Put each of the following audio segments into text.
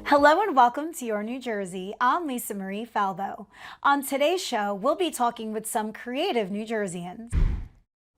Hello and welcome to Your New Jersey. I'm Lisa Marie Falbo. On today's show, we'll be talking with some creative New Jerseyans.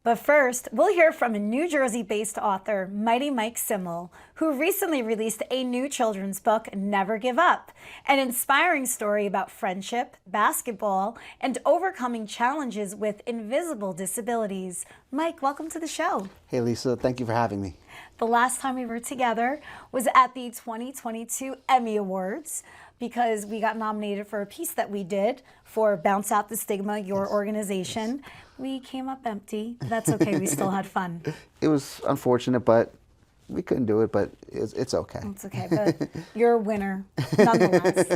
But first, we'll hear from a New Jersey-based author, Mighty Mike Simmel, who recently released a new children's book, Never Give Up, an inspiring story about friendship, basketball, and overcoming challenges with invisible disabilities. Mike, welcome to the show. Hey Lisa, thank you for having me. The last time we were together was at the 2022 Emmy Awards because we got nominated for a piece that we did for Bounce Out the Stigma, your organization. Yes. We came up empty. That's okay. We still had fun. It was unfortunate, but we couldn't do it, but it's okay. It's okay, but you're a winner nonetheless.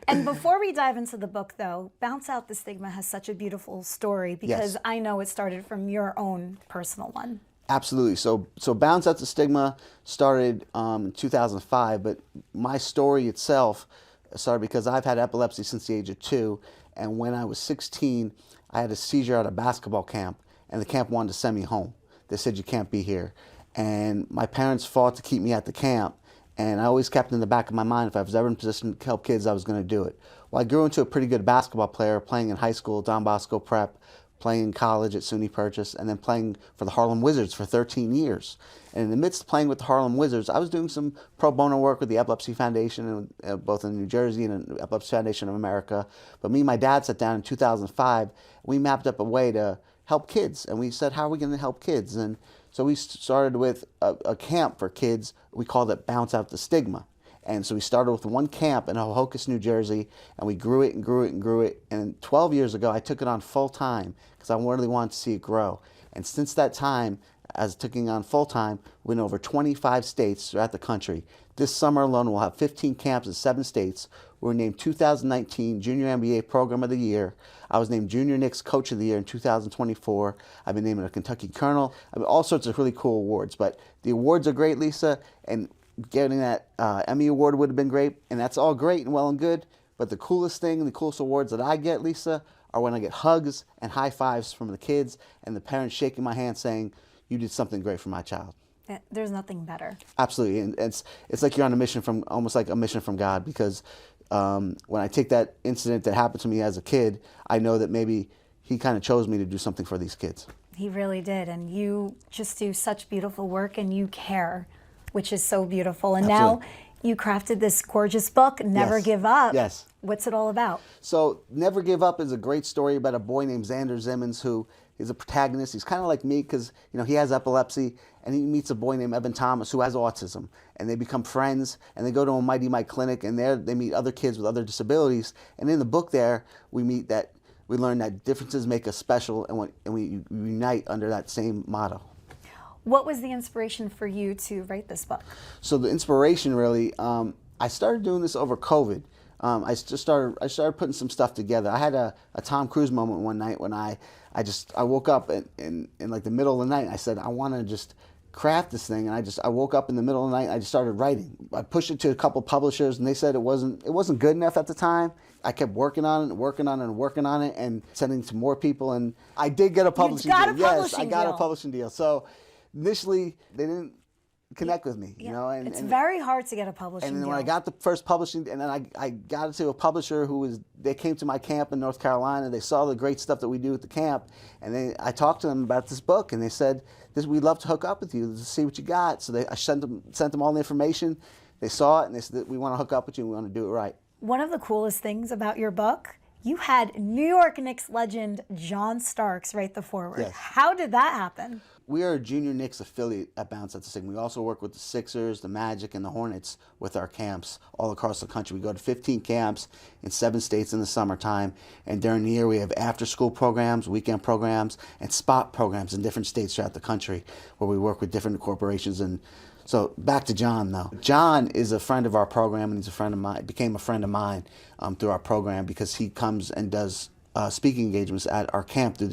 And before we dive into the book, though, Bounce Out the Stigma has such a beautiful story because I know it started from your own personal one. Absolutely. So Bounce Out the Stigma started in 2005, but my story itself started because I've had epilepsy since the age of 2, and when I was 16, I had a seizure at a basketball camp, and the camp wanted to send me home. They said, you can't be here. And my parents fought to keep me at the camp, and I always kept in the back of my mind, if I was ever in a position to help kids, I was going to do it. Well, I grew into a pretty good basketball player, playing in high school, Don Bosco Prep, playing in college at SUNY Purchase, and then playing for the Harlem Wizards for 13 years. And in the midst of playing with the Harlem Wizards, I was doing some pro bono work with the Epilepsy Foundation, both in New Jersey and the Epilepsy Foundation of America. But me and my dad sat down in 2005, we mapped up a way to help kids. And we said, how are we going to help kids? And so we started with a camp for kids. We called it Bounce Out the Stigma. And so we started with one camp in Hohokus, New Jersey, and we grew it and grew it and grew it. And 12 years ago, I took it on full time because I really wanted to see it grow. And since that time, as taking on full time, we went over 25 states throughout the country. This summer alone, we'll have 15 camps in 7 states. We were named 2019 Junior NBA Program of the Year. I was named Junior Knicks Coach of the Year in 2024. I've been named a Kentucky Colonel. I mean, all sorts of really cool awards. But the awards are great, Lisa, and getting that Emmy Award would have been great, and that's all great and well and good, but the coolest thing and the coolest awards that I get, Lisa, are when I get hugs and high fives from the kids and the parents shaking my hand saying, you did something great for my child. There's nothing better. Absolutely, and it's like you're on a mission from, almost like a mission from God, because when I take that incident that happened to me as a kid, I know that maybe He kind of chose me to do something for these kids. He really did, and you just do such beautiful work and you care, which is so beautiful. And Absolutely. Now you crafted this gorgeous book, Never Yes. Give Up. Yes. What's it all about? So Never Give Up is a great story about a boy named Xander Zimmons who is a protagonist. He's kind of like me because he has epilepsy, and he meets a boy named Evan Thomas who has autism, and they become friends, and they go to a Mighty Mike clinic, and there they meet other kids with other disabilities. And in the book there, we learn that differences make us special, and we unite under that same motto. What was the inspiration for you to write this book? So the inspiration really, I started doing this over COVID. I started putting some stuff together. I had a Tom Cruise moment one night when I woke up in like the middle of the night. And I said, I want to just craft this thing, and I woke up in the middle of the night and I just started writing. I pushed it to a couple publishers, and they said it wasn't good enough at the time. I kept working on it and working on it and working on it and sending it to more people, and I did get a publishing deal. Yes, I got a publishing deal. So initially they didn't connect with me, and it's very hard to get a publishing deal. And then when I got the first publishing, and then I got it to a publisher they came to my camp in North Carolina. They saw the great stuff that we do at the camp, and I talked to them about this book, and they said, we'd love to hook up with you to see what you got. So I sent them all the information. They saw it, and they said, we want to hook up with you, and we want to do it right. One of the coolest things about your book, you had New York Knicks legend John Starks write the foreword. Yes. How did that happen? We are a Junior Knicks affiliate at Bounce Out the Stigma. We also work with the Sixers, the Magic, and the Hornets with our camps all across the country. We go to 15 camps in 7 states in the summertime, and during the year we have after-school programs, weekend programs, and spot programs in different states throughout the country where we work with different corporations. And so back to John, though. John is a friend of our program, and he's a friend of mine. Became a friend of mine through our program because he comes and does speaking engagements at our camp through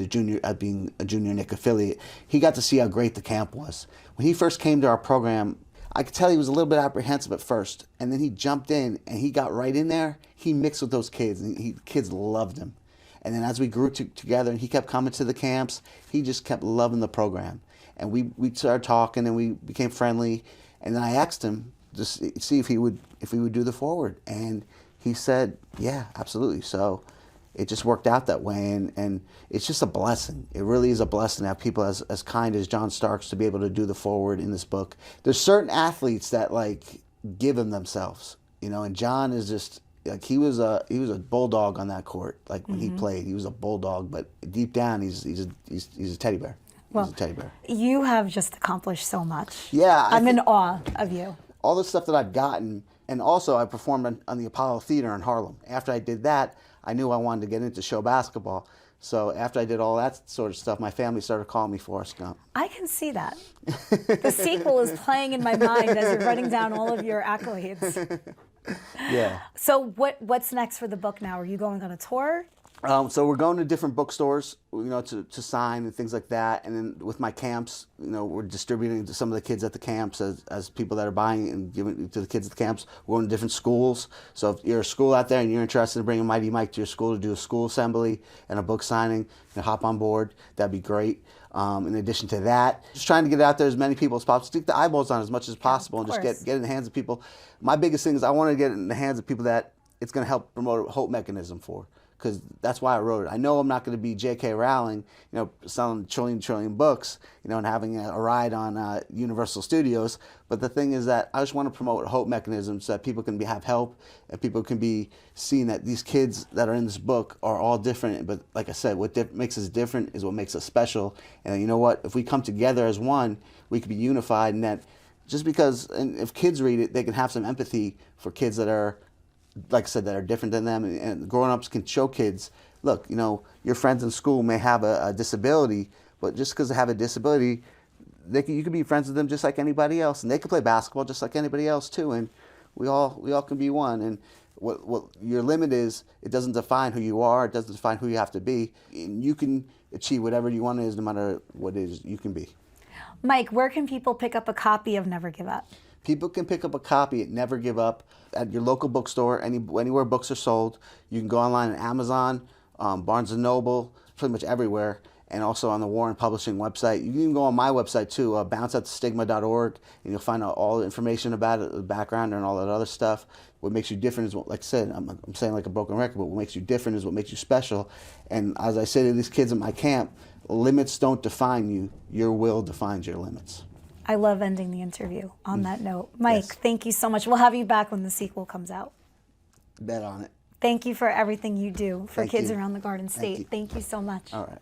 being a Junior Nick affiliate. He got to see how great the camp was. When he first came to our program, I could tell he was a little bit apprehensive at first, and then he jumped in and he got right in there. He mixed with those kids, and kids loved him. And then as we grew together and he kept coming to the camps, he just kept loving the program. And we started talking and we became friendly. And then I asked him, just see if he would do the forward. And he said, yeah, absolutely. So it just worked out that way, and it's just a blessing. It really is a blessing to have people as kind as John Starks to be able to do the forward in this book. There's certain athletes that like give them themselves, you know, and John is just like he was a bulldog on that court. Like when he played, he was a bulldog, but deep down he's a teddy bear. Well, he's a teddy bear. You have just accomplished so much. Yeah, I'm in awe of you. All the stuff that I've gotten, and also I performed on the Apollo Theater in Harlem. After I did that, I knew I wanted to get into show basketball. So after I did all that sort of stuff, my family started calling me Forrest Gump. I can see that. The sequel is playing in my mind as you're writing down all of your accolades. Yeah. So what's next for the book now? Are you going on a tour? So we're going to different bookstores, you know, to sign and things like that. And then with my camps, you know, we're distributing to some of the kids at the camps as people that are buying and giving it to the kids at the camps. We're going to different schools. So if you're a school out there and you're interested in bringing Mighty Mike to your school to do a school assembly and a book signing, and hop on board, that'd be great. In addition to that, just trying to get it out there as many people as possible. Stick the eyeballs on as much as possible, and just get it in the hands of people. My biggest thing is I want to get it in the hands of people that it's going to help promote a hope mechanism for. Because that's why I wrote it. I know I'm not going to be J.K. Rowling, you know, selling trillion books, you know, and having a ride on Universal Studios. But the thing is that I just want to promote a hope mechanism so that people can have help, and people can be seeing that these kids that are in this book are all different. But like I said, what makes us different is what makes us special. And you know what? If we come together as one, we can be unified. And that just because, and if kids read it, they can have some empathy for kids that are, like I said, that are different than them, and grown-ups can show kids, look, you know, your friends in school may have a disability, but just because they have a disability, you can be friends with them just like anybody else, and they can play basketball just like anybody else too, and we all can be one. And what your limit is, it doesn't define who you are, it doesn't define who you have to be, and you can achieve whatever you want to is, no matter what it is you can be. Mike, where can people pick up a copy of Never Give Up? People can pick up a copy at Never Give Up at your local bookstore, anywhere books are sold. You can go online on Amazon, Barnes & Noble, pretty much everywhere, and also on the Warren Publishing website. You can even go on my website too, bounceouttthestigma.org, and you'll find out all the information about it, the background and all that other stuff. What makes you different is, like I said, I'm saying like a broken record, but what makes you different is what makes you special. And as I say to these kids in my camp, limits don't define you, your will defines your limits. I love ending the interview on that note. Mike, Thank you so much. We'll have you back when the sequel comes out. Bet on it. Thank you for everything you do for Thank kids you. around the Garden State. Thank you so much. All right.